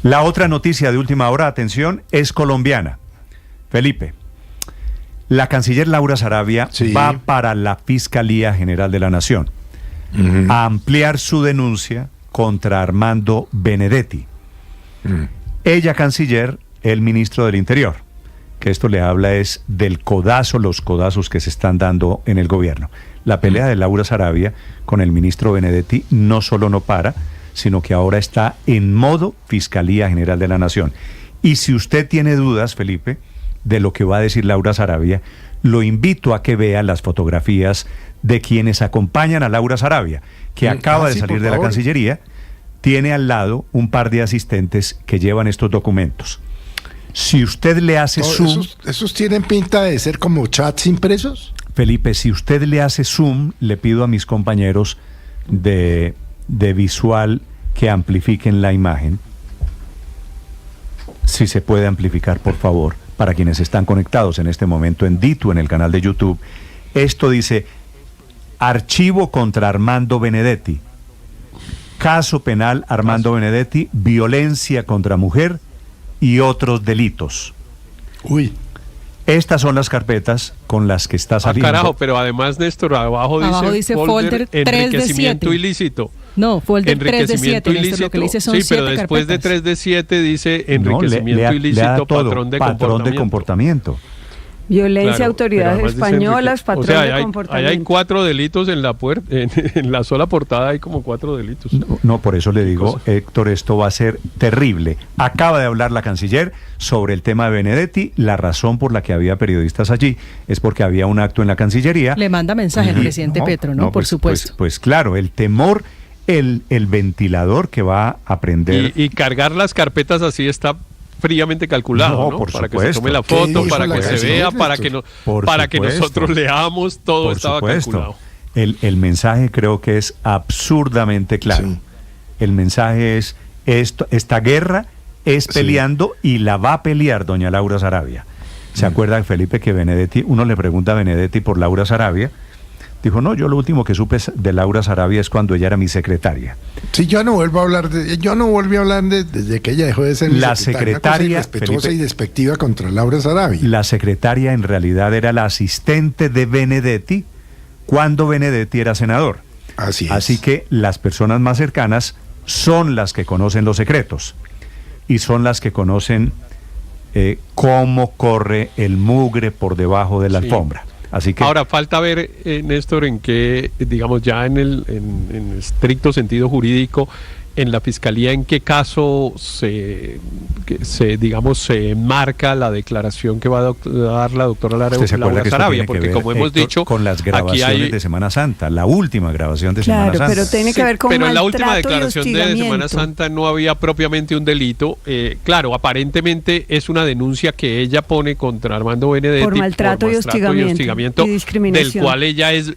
La otra noticia de última hora, atención, es colombiana. Felipe, la canciller Laura Sarabia va para la Fiscalía General de la Nación a ampliar su denuncia contra Armando Benedetti. Ella canciller, el ministro del Interior, que esto le habla es del codazo, los codazos que se están dando en el gobierno. La pelea de Laura Sarabia con el ministro Benedetti no solo no para, sino que ahora está en modo Fiscalía General de la Nación. Y si usted tiene dudas, Felipe, de lo que va a decir Laura Sarabia, lo invito a que vea las fotografías de quienes acompañan a Laura Sarabia, que acaba de salir de la Cancillería. Tiene al lado un par de asistentes que llevan estos documentos. Si usted le hace zoom... ¿Esos tienen pinta de ser como chats impresos? Felipe, si usted le hace zoom, le pido a mis compañeros de visual que amplifiquen la imagen. Si se puede amplificar, por favor, para quienes están conectados en este momento en Ditu, en el canal de YouTube. Esto dice: archivo contra Armando Benedetti. Caso penal Armando Benedetti, violencia contra mujer y otros delitos. Uy. Estas son las carpetas con las que está saliendo. Carajo, pero además, Néstor, abajo dice folder 3 enriquecimiento ilícito. No, folder 3 de 7, Néstor, lo que le dice son 7 pero después carpetas. de 3 de 7 dice enriquecimiento ilícito, patrón de comportamiento. Violencia, claro, autoridades españolas, patrón de hay comportamiento. Hay 4 delitos en la en la sola portada, hay como 4 delitos. No, por eso le digo, Héctor, esto va a ser terrible. Acaba de hablar la canciller sobre el tema de Benedetti. La razón por la que había periodistas allí es porque había un acto en la Cancillería. Le manda mensaje al presidente Petro, ¿no? Por supuesto. Pues claro, el temor, el ventilador que va a prender. Y cargar las carpetas así está fríamente calculado, ¿no? Para que se tome la foto, para que se vea, para que nosotros leamos, todo estaba calculado. El mensaje creo que es absurdamente claro. Sí. El mensaje es: esta guerra es peleando y la va a pelear doña Laura Sarabia. ¿Se acuerda, Felipe, que Benedetti, uno le pregunta a Benedetti por Laura Sarabia? Dijo: no, yo lo último que supe de Laura Sarabia es cuando ella era mi secretaria. Sí, yo no volví a hablar desde que ella dejó de ser la secretaria respetuosa Felipe, y despectiva contra Laura Sarabia. La secretaria en realidad era la asistente de Benedetti cuando Benedetti era senador. Así que las personas más cercanas son las que conocen los secretos y son las que conocen cómo corre el mugre por debajo de la alfombra. Así que ahora falta ver, Néstor, en qué, digamos, ya en estricto sentido jurídico, en la Fiscalía, en qué caso se enmarca la declaración que va a dar la doctora Laura Sarabia, porque como hemos dicho, con las grabaciones de Semana Santa, la última grabación de Semana Santa. Pero tiene que ver con pero en la última declaración de Semana Santa no había propiamente un delito. Claro, aparentemente es una denuncia que ella pone contra Armando Benedetti por maltrato y hostigamiento y discriminación,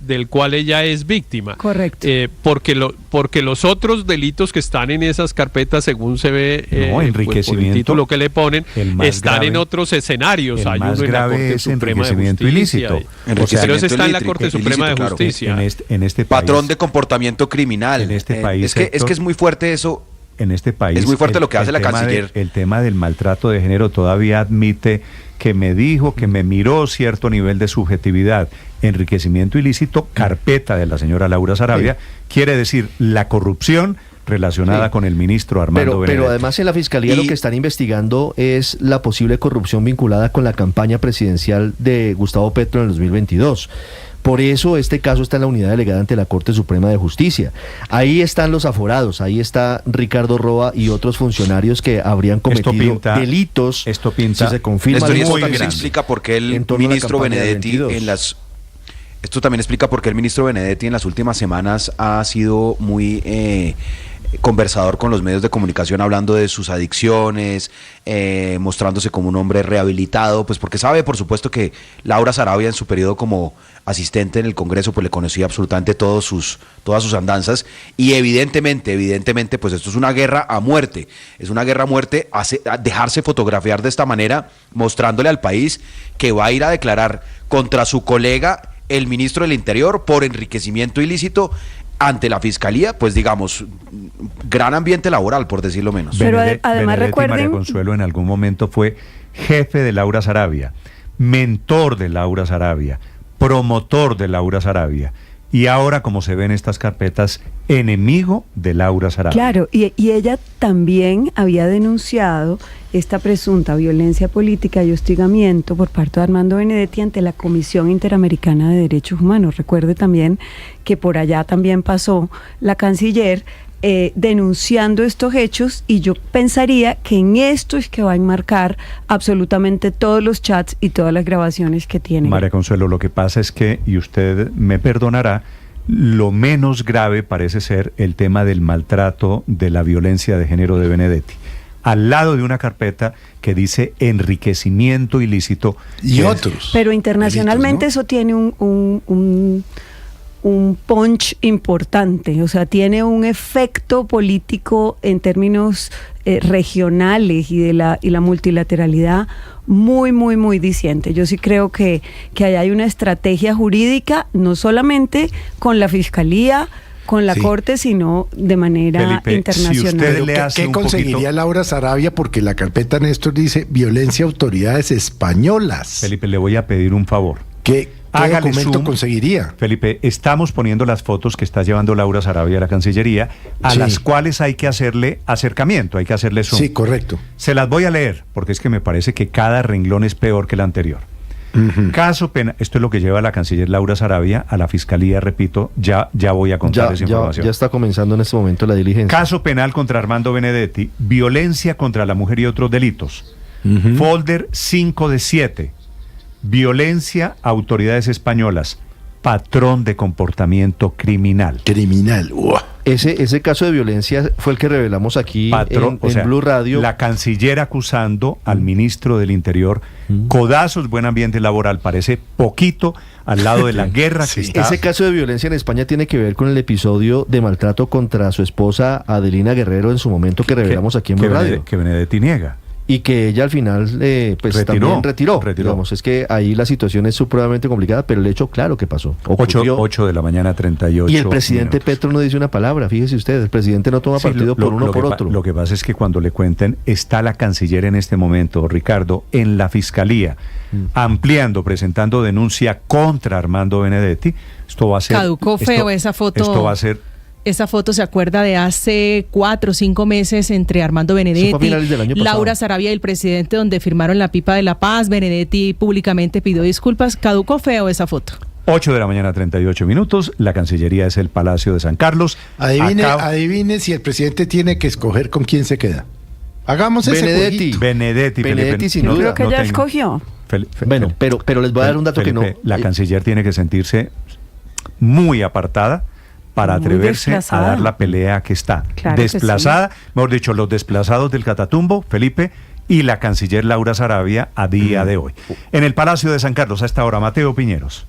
del cual ella es víctima. Correcto. Porque los otros delitos que están en esas carpetas, según se ve, enriquecimiento, por el título que le ponen, están grave, en otros escenarios. El más grave es enriquecimiento ilícito. Pero eso está en la Corte Suprema de Justicia. En este país, patrón de comportamiento criminal. En este país, es que es muy fuerte eso. En este país es muy fuerte lo que hace la canciller. El tema del maltrato de género todavía admite que me dijo, que me miró cierto nivel de subjetividad. Enriquecimiento ilícito, carpeta de la señora Laura Sarabia, quiere decir la corrupción relacionada con el ministro Armando Benedetti. Pero además en la Fiscalía lo que están investigando es la posible corrupción vinculada con la campaña presidencial de Gustavo Petro en el 2022. Por eso este caso está en la unidad delegada ante la Corte Suprema de Justicia. Ahí están los aforados, ahí está Ricardo Roa y otros funcionarios que habrían cometido delitos. Esto pinta. Si se confirma. Esto también explica por qué el ministro Benedetti Esto también explica por qué el ministro Benedetti en las últimas semanas ha sido muy conversador con los medios de comunicación, hablando de sus adicciones, mostrándose como un hombre rehabilitado, pues porque sabe, por supuesto, que Laura Sarabia en su periodo como asistente en el Congreso pues le conocía absolutamente todas sus andanzas, y evidentemente pues esto es una guerra a muerte, dejarse fotografiar de esta manera, mostrándole al país que va a ir a declarar contra su colega, el ministro del Interior, por enriquecimiento ilícito, ante la fiscalía, pues digamos, gran ambiente laboral, por decirlo menos. Pero además recuerden, María Consuelo en algún momento fue jefe de Laura Sarabia, mentor de Laura Sarabia, promotor de Laura Sarabia, y ahora, como se ve en estas carpetas, enemigo de Laura Sarabia. Claro, y ella también había denunciado esta presunta violencia política y hostigamiento por parte de Armando Benedetti ante la Comisión Interamericana de Derechos Humanos. Recuerde también que por allá también pasó la canciller denunciando estos hechos, y yo pensaría que en esto es que va a enmarcar absolutamente todos los chats y todas las grabaciones que tiene. María Consuelo, lo que pasa es que, y usted me perdonará, lo menos grave parece ser el tema del maltrato, de la violencia de género de Benedetti, al lado de una carpeta que dice enriquecimiento ilícito y otros. Pero internacionalmente delitos, ¿no? Eso tiene un punch importante, o sea, tiene un efecto político en términos regionales y de la multilateralidad muy diciente. Yo sí creo que ahí hay una estrategia jurídica, no solamente con la Fiscalía, con la Corte, sino de manera Felipe, internacional. Si usted le hace ¿Qué conseguiría Laura Sarabia? Porque la carpeta, Néstor, dice violencia a autoridades españolas. Felipe, le voy a pedir un favor. ¿Qué documento conseguiría? Felipe, estamos poniendo las fotos que está llevando Laura Sarabia a la Cancillería, a las cuales hay que hacerle acercamiento, hay que hacerle zoom. Sí, correcto. Se las voy a leer, porque es que me parece que cada renglón es peor que el anterior. Caso penal, esto es lo que lleva la canciller Laura Sarabia a la Fiscalía, repito, ya voy a contar esa información. Ya está comenzando en este momento la diligencia. Caso penal contra Armando Benedetti, violencia contra la mujer y otros delitos. Folder 5 de 7. Violencia a autoridades españolas, patrón de comportamiento criminal. Ese caso de violencia fue el que revelamos aquí en Blue Radio. La canciller acusando al ministro del Interior, codazos, buen ambiente laboral, parece poquito al lado de la guerra que está. Ese caso de violencia en España tiene que ver con el episodio de maltrato contra su esposa Adelina Guerrero en su momento que revelamos aquí en Blue Radio. Que Benedetti niega. Y que ella al final también retiró. Digamos, es que ahí la situación es supremamente complicada, pero el hecho, claro que pasó. 8 de la mañana, 38. Y el presidente Petro no dice una palabra, fíjese usted, el presidente no toma partido por uno o por otro. Lo que pasa es que cuando le cuenten, está la canciller en este momento, Ricardo, en la Fiscalía, ampliando, presentando denuncia contra Armando Benedetti. Esto va a ser... Caducó feo esa foto. Esto va a ser... Esa foto se acuerda de hace 4 o 5 meses entre Armando Benedetti, Laura Sarabia y el presidente, donde firmaron la pipa de la paz. Benedetti públicamente pidió disculpas. Caducó feo esa foto. 8 de la mañana, 38 minutos. La Cancillería es el Palacio de San Carlos. Adivine si el presidente tiene que escoger con quién se queda. Hagamos ese jueguito. Benedetti, sin duda. Creo que ya escogió. Bueno, pero les voy a dar un dato Felipe, que no... La canciller tiene que sentirse muy apartada para atreverse a dar la pelea que está. Claro, desplazada, que sí. Mejor dicho, los desplazados del Catatumbo, Felipe, y la canciller Laura Sarabia a día de hoy. En el Palacio de San Carlos, a esta hora, Mateo Piñeros.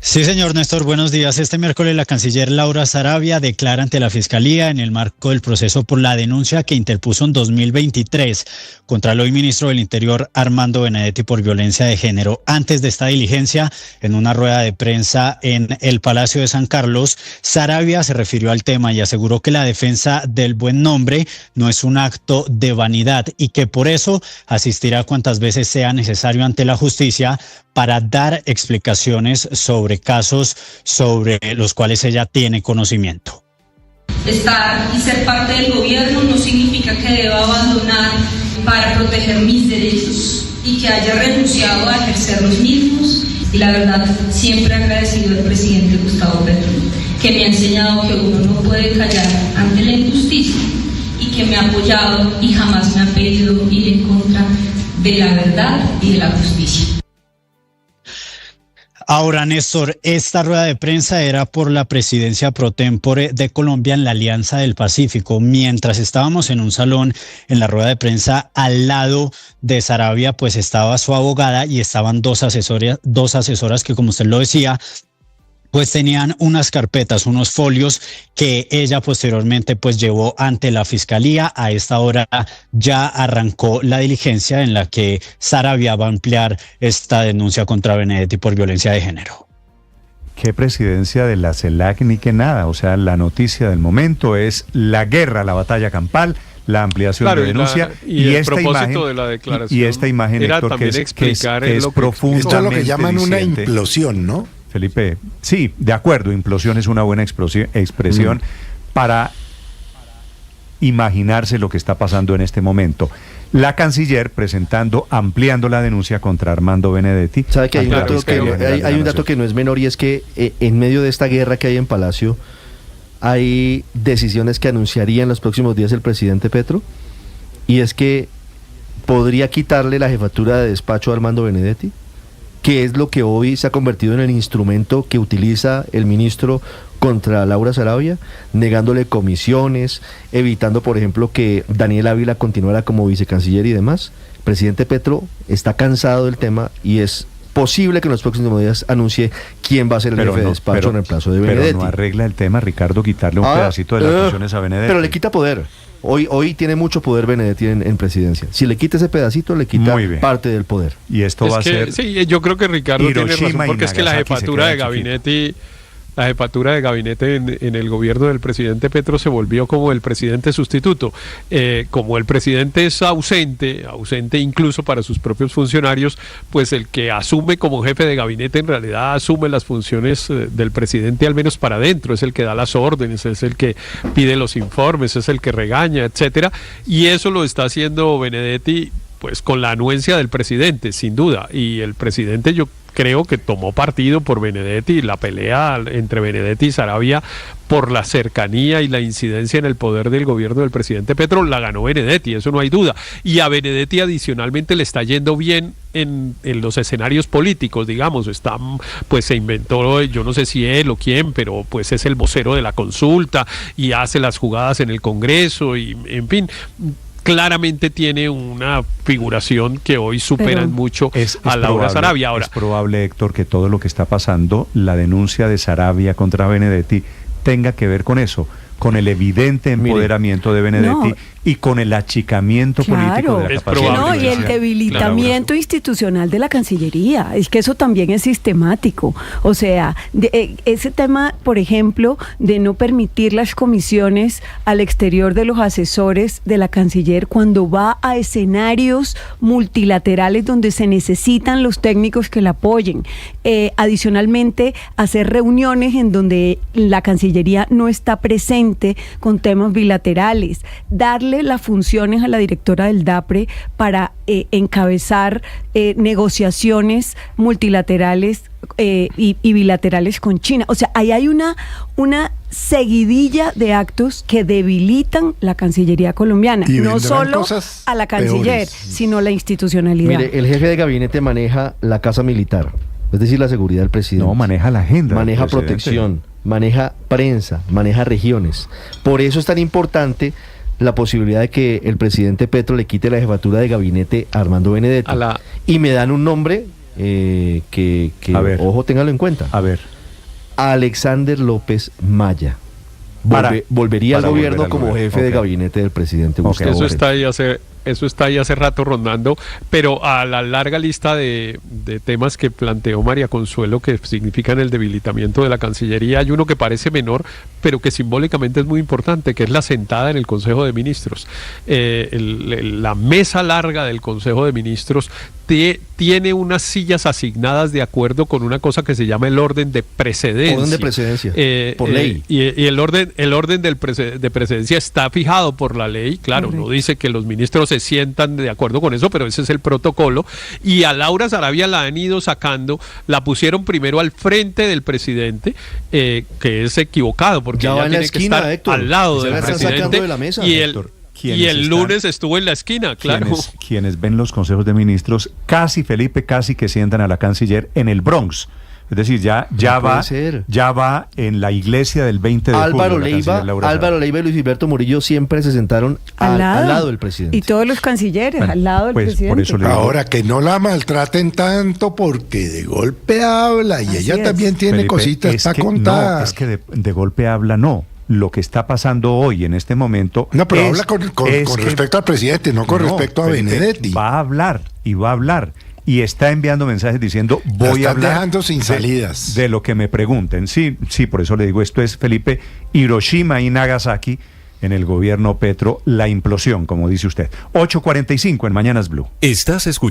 Sí, señor Néstor, buenos días. Este miércoles la canciller Laura Sarabia declara ante la Fiscalía en el marco del proceso por la denuncia que interpuso en 2023 contra el hoy ministro del Interior Armando Benedetti por violencia de género. Antes de esta diligencia, en una rueda de prensa en el Palacio de San Carlos, Sarabia se refirió al tema y aseguró que la defensa del buen nombre no es un acto de vanidad y que por eso asistirá cuantas veces sea necesario ante la justicia para dar explicaciones sobre casos sobre los cuales ella tiene conocimiento. Estar y ser parte del gobierno no significa que deba abandonar para proteger mis derechos y que haya renunciado a ejercer los mismos. Y la verdad, siempre he agradecido al presidente Gustavo Petro, que me ha enseñado que uno no puede callar ante la injusticia y que me ha apoyado y jamás me ha pedido ir en contra de la verdad y de la justicia. Ahora, Néstor, esta rueda de prensa era por la presidencia pro tempore de Colombia en la Alianza del Pacífico. Mientras estábamos en un salón, en la rueda de prensa, al lado de Sarabia, pues estaba su abogada y estaban dos asesoras que, como usted lo decía, pues tenían unas carpetas, unos folios que ella posteriormente pues llevó ante la Fiscalía. A esta hora ya arrancó la diligencia en la que Sarabia va a ampliar esta denuncia contra Benedetti por violencia de género. qué presidencia de la CELAC ni qué nada. O sea, la noticia del momento es la guerra, la batalla campal, la ampliación de denuncia y esta imagen de la declaración y esta imagen, era Héctor, también que es profundamente esto es lo que llaman una diciente. implosión, ¿no? Felipe, sí, de acuerdo, implosión es una buena expresión para imaginarse lo que está pasando en este momento. La canciller presentando, ampliando la denuncia contra Armando Benedetti. ¿Sabe que hay un dato que no es menor, y es que en medio de esta guerra que hay en Palacio, hay decisiones que anunciaría en los próximos días el presidente Petro, y es que podría quitarle la jefatura de despacho a Armando Benedetti, que es lo que hoy se ha convertido en el instrumento que utiliza el ministro contra Laura Sarabia, negándole comisiones, evitando, por ejemplo, que Daniel Ávila continuara como vicecanciller y demás. El presidente Petro está cansado del tema y es posible que en los próximos días anuncie quién va a ser el jefe de despacho en reemplazo de Benedetti. Pero no arregla el tema, Ricardo, quitarle un pedacito de las funciones a Benedetti. Pero le quita poder. Hoy tiene mucho poder Benedetti en presidencia. Si le quita ese pedacito, le quita parte del poder. Y esto va a ser... Sí, yo creo que Ricardo tiene razón, porque es que la jefatura de gabinete... La jefatura de gabinete en el gobierno del presidente Petro se volvió como el presidente sustituto. Como el presidente es ausente incluso para sus propios funcionarios, pues el que asume como jefe de gabinete en realidad asume las funciones del presidente, al menos para adentro, es el que da las órdenes, es el que pide los informes, es el que regaña, etcétera, y eso lo está haciendo Benedetti pues con la anuencia del presidente, sin duda, y el presidente yo creo que tomó partido por Benedetti, la pelea entre Benedetti y Sarabia por la cercanía y la incidencia en el poder del gobierno del presidente Petro, la ganó Benedetti, eso no hay duda, y a Benedetti adicionalmente le está yendo bien en los escenarios políticos, digamos, pues se inventó, yo no sé si él o quién, pero pues es el vocero de la consulta y hace las jugadas en el Congreso y en fin, claramente tiene una figuración que hoy superan mucho a Laura Sarabia. Ahora, es probable, Héctor, que todo lo que está pasando, la denuncia de Sarabia contra Benedetti, tenga que ver con eso, con el evidente empoderamiento de Benedetti y con el achicamiento político de la capacidad. Y el debilitamiento institucional de la Cancillería, es que eso también es sistemático. O sea, ese tema, por ejemplo, de no permitir las comisiones al exterior de los asesores de la Canciller cuando va a escenarios multilaterales donde se necesitan los técnicos que la apoyen. Adicionalmente, hacer reuniones en donde la Cancillería no está presente con temas bilaterales, darle las funciones a la directora del DAPRE para encabezar negociaciones multilaterales y bilaterales con China. O sea, ahí hay una seguidilla de actos que debilitan la Cancillería colombiana, no solo a la canciller, sino la institucionalidad. Mire, el jefe de gabinete maneja la casa militar, es decir, la seguridad del presidente. No, maneja la agenda. Maneja protección, maneja prensa, maneja regiones. Por eso es tan importante la posibilidad de que el presidente Petro le quite la jefatura de gabinete a Armando Benedetti. Y me dan un nombre que ojo, téngalo en cuenta. A ver. Alexander López Maya. Volvería al gobierno como jefe de gabinete del presidente Gustavo Petro. Eso está ahí hace rato rondando, pero a la larga lista de temas que planteó María Consuelo que significan el debilitamiento de la Cancillería, hay uno que parece menor, pero que simbólicamente es muy importante, que es la sentada en el Consejo de Ministros. La mesa larga del Consejo de Ministros tiene unas sillas asignadas de acuerdo con una cosa que se llama el orden de precedencia. Orden de precedencia, por ley. Y el orden de precedencia está fijado por la ley, claro, no dice que los ministros se sientan de acuerdo con eso, pero ese es el protocolo, y a Laura Sarabia la han ido sacando, la pusieron primero al frente del presidente, que es equivocado, porque ella tiene que estar al lado del presidente, y el lunes estuvo en la esquina, claro. Quienes ven los consejos de ministros, casi que sientan a la canciller en el Bronx. Es decir, ya va en la iglesia del 20 de Álvaro julio. Álvaro Leiva y Luis Gilberto Murillo siempre se sentaron al lado del presidente. Y todos los cancilleres al lado del presidente. Por eso ahora que no la maltraten tanto porque de golpe habla y ella también tiene Felipe, cositas para contar. No, es que de golpe habla no. Lo que está pasando hoy en este momento. No, pero habla con respecto al presidente, no con respecto a Benedetti. Va a hablar y va a hablar. y está enviando mensajes diciendo voy a hablar dejando sin salidas de lo que me pregunten. Sí, por eso le digo, esto es, Felipe, Hiroshima y Nagasaki en el gobierno Petro, la implosión, como dice usted. 8:45 en Mañanas Blue. Estás escuchando